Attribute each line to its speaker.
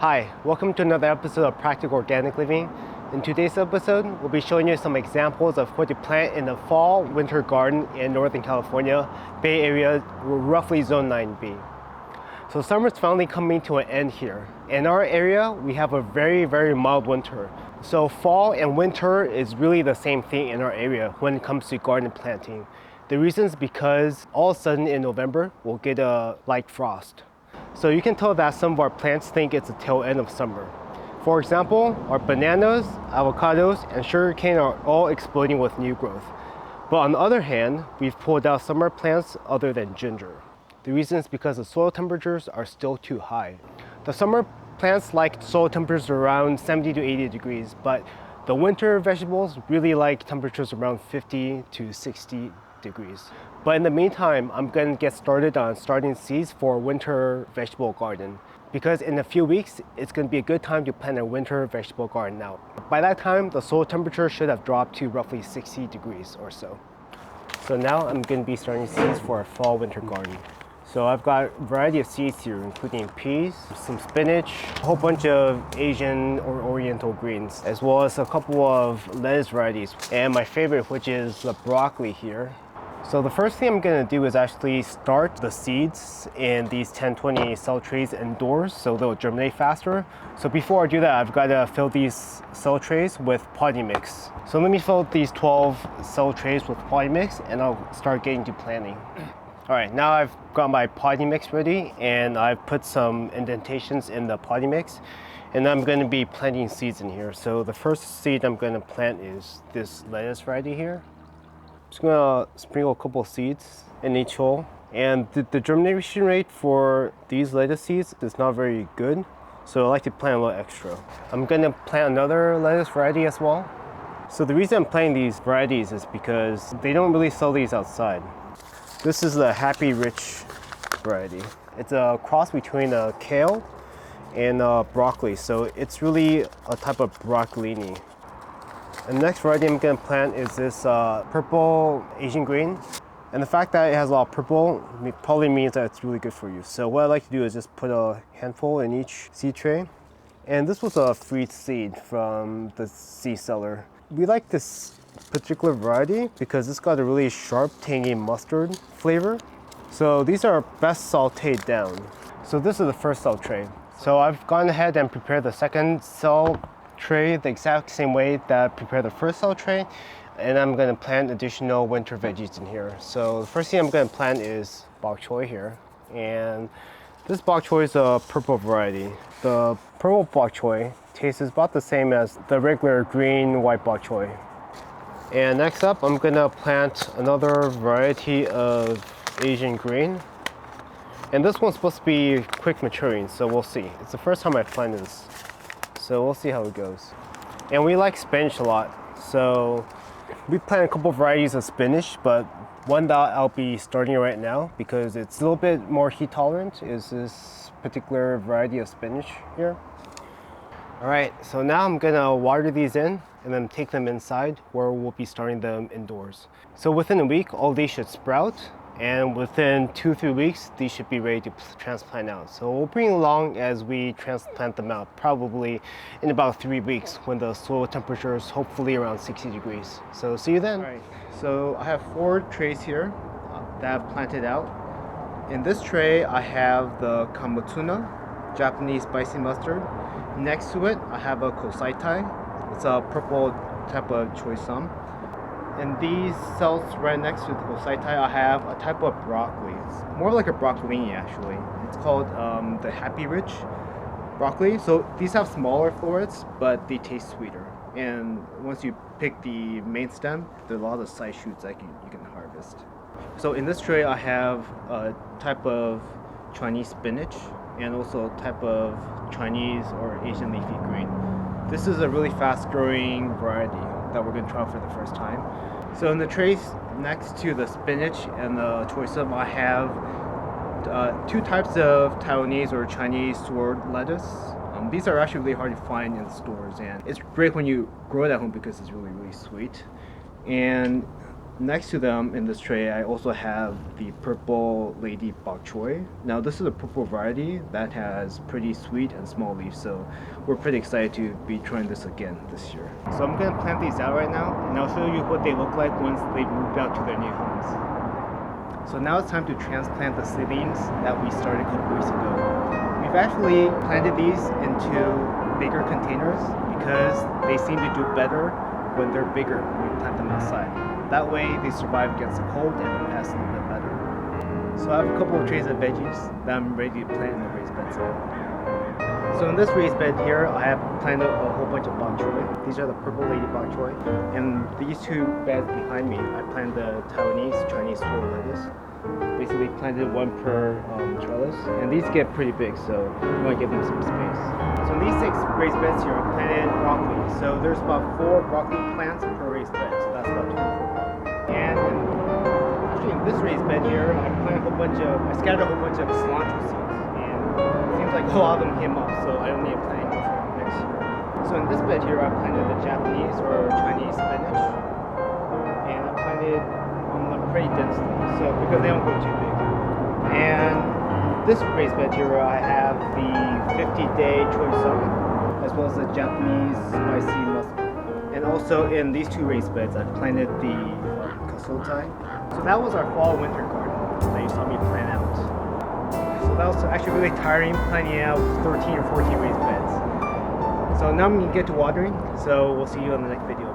Speaker 1: Hi, welcome to another episode of Practical Organic Living. In today's episode, we'll be showing you some examples of what to plant in the fall winter garden in Northern California, Bay Area, roughly Zone 9B. So summer's finally coming to an end here. In our area, we have a very mild winter. So fall and winter is really the same thing in our area when it comes to garden planting. The reason is because all of a sudden in November, we'll get a light frost. So you can tell that some of our plants think it's the tail end of summer. For example, our bananas, avocados, and sugarcane are all exploding with new growth. But on the other hand, we've pulled out summer plants other than ginger. The reason is because the soil temperatures are still too high. The summer plants like soil temperatures around 70 to 80 degrees, but the winter vegetables really like temperatures around 50 to 60 degrees. But in the meantime, I'm going to get started on starting seeds for winter vegetable garden, because in a few weeks, it's going to be a good time to plant a winter vegetable garden out. By that time, the soil temperature should have dropped to roughly 60 degrees or so. So now I'm going to be starting seeds for a fall winter garden. So I've got a variety of seeds here, including peas, some spinach, a whole bunch of Asian or Oriental greens, as well as a couple of lettuce varieties, and my favorite, which is the broccoli here. So the first thing I'm going to do is actually start the seeds in these 10-20 cell trays indoors so they'll germinate faster. So before I do that, I've got to fill these cell trays with potting mix. So let me fill these 12 cell trays with potting mix and I'll start getting to planting. All right, now I've got my potting mix ready and I've put some indentations in the potting mix, and I'm going to be planting seeds in here. So the first seed I'm going to plant is this lettuce variety here. Just gonna sprinkle a couple of seeds in each hole. And the germination rate for these lettuce seeds is not very good, so I like to plant a little extra. I'm gonna plant another lettuce variety as well. So the reason I'm planting these varieties is because they don't really sell these outside. This is the Happy Rich variety. It's a cross between a kale and broccoli, so it's really a type of broccolini. The next variety I'm going to plant is this purple Asian green. And the fact that it has a lot of purple probably means that it's really good for you. So what I like to do is just put a handful in each seed tray. And this was a free seed from the seed seller. We like this particular variety because it's got a really sharp, tangy mustard flavor. So these are best sauteed down. So this is the first cell tray. So I've gone ahead and prepared the second cell tray the exact same way that I prepared the first cell tray, and I'm going to plant additional winter veggies in here. So the first thing I'm going to plant is bok choy here, and this bok choy is a purple variety. The purple bok choy tastes about the same as the regular green white bok choy. And next up, I'm going to plant another variety of Asian green, and this one's supposed to be quick maturing, so we'll see. It's the first time I've planted this, so we'll see how it goes. And we like spinach a lot, so we planted a couple varieties of spinach, but one that I'll be starting right now because it's a little bit more heat tolerant is this particular variety of spinach here. All right, so now I'm gonna water these in and then take them inside where we'll be starting them indoors. So within a week, all these should sprout, and within 2-3 weeks, these should be ready to transplant out. So we'll bring along as we transplant them out, probably in about 3 weeks when the soil temperature is hopefully around 60 degrees. So see you then. All right, so I have 4 trays here that I've planted out. In this tray, I have the kamutuna, Japanese spicy mustard. Next to it, I have a kosaitai. It's a purple type of choy-sum. In these cells right next to the kosaitai, I have a type of broccoli. It's more like a broccolini actually. It's called the Happy Rich broccoli. So these have smaller florets, but they taste sweeter. And once you pick the main stem, there are a lot of side shoots that you can harvest. So in this tray, I have a type of Chinese spinach and also a type of Chinese or Asian leafy green. This is a really fast-growing variety that we're going to try for the first time. So in the trays next to the spinach and the choy-sum, I have 2 types of Taiwanese or Chinese sword lettuce. These are actually really hard to find in stores, and it's great when you grow it at home because it's really sweet. And Next to them in this tray, I also have the purple lady bok choy. Now this is a purple variety that has pretty sweet and small leaves, so we're pretty excited to be trying this again this year. So I'm gonna plant these out right now, and I'll show you what they look like once they've moved out to their new homes. So now it's time to transplant the seedlings that we started a couple weeks ago. We've actually planted these into bigger containers because they seem to do better when they're bigger when we plant them outside. That way they survive against the cold and the pests a little bit better. So I have a couple of trays of veggies that I'm ready to plant in the raised beds. So in this raised bed here, I have planted a whole bunch of bok choy. These are the purple lady bok choy. And these two beds behind me, I planted the Taiwanese Chinese soil lettuce. Basically planted one per trellis. And these get pretty big, so we want to give them some space. So in these 6 raised beds here, I planted broccoli. So there's about 4 broccoli plants per raised bed, so that's about 24. And actually in this raised bed here, I scattered a whole bunch of cilantro seeds, and it seems like a lot of them came up, so I don't need to plant any more for next year. So in this bed here, I planted the Japanese or Chinese spinach, and I planted them pretty densely, so because they don't grow too big. And this raised bed here, I have the 50-day choy sum, as well as the Japanese spicy musk. And also in these 2 raised beds, I've planted the kasotai. So that was our fall-winter garden that you saw me plant out. So that was actually really tiring planting out 13 or 14 raised beds. So now I'm going to get to watering, so we'll see you on the next video.